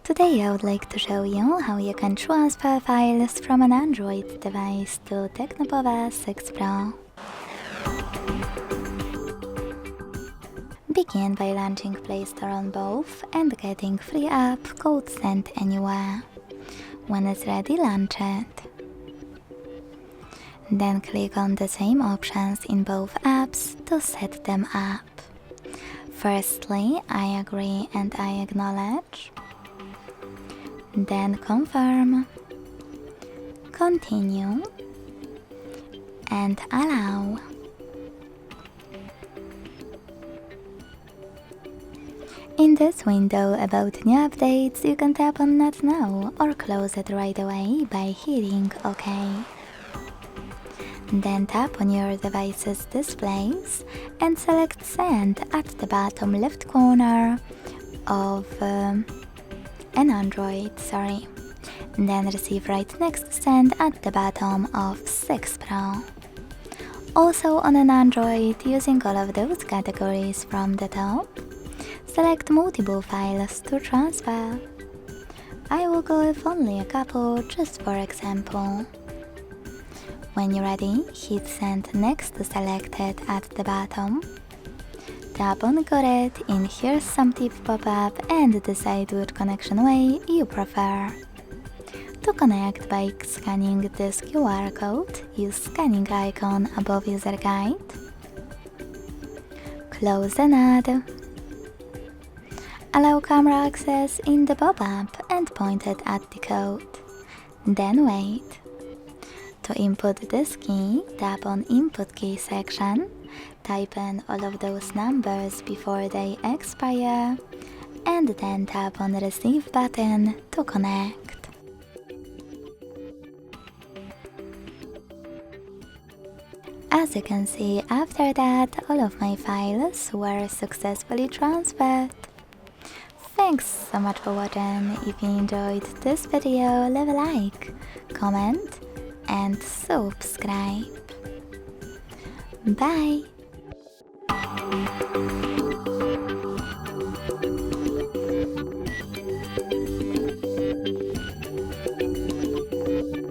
Today I would like to show you how you can transfer files from an Android device to TECNO Pova 6 Pro. Begin by launching Play Store on both and getting free app code Send Anywhere. When it's ready, launch it. Then click on the same options in both apps to set them up. Firstly, I agree and I acknowledge. Then confirm, continue, and allow. In this window about new updates, you can tap on Not Now or close it right away by hitting OK. Then tap on your device's displays and select Send at the bottom left corner of an Android, Then receive right next to Send at the bottom of 6 Pro. Also on an Android, using all of those categories from the top, select multiple files to transfer. I will go with only a couple just for example. When you're ready, hit Send next to selected at the bottom. Tap on Got it in Here's Some Tip pop-up and decide which connection way you prefer. To connect by scanning this QR code, use scanning icon above user guide. Close and add. Allow camera access in the pop-up and point it at the code. Then wait. To input this key, tap on Input Key section, type in all of those numbers before they expire, and then tap on the Receive button to connect. As you can see, after that, all of my files were successfully transferred. Thanks so much for watching. If you enjoyed this video, leave a like, comment, and subscribe. Bye!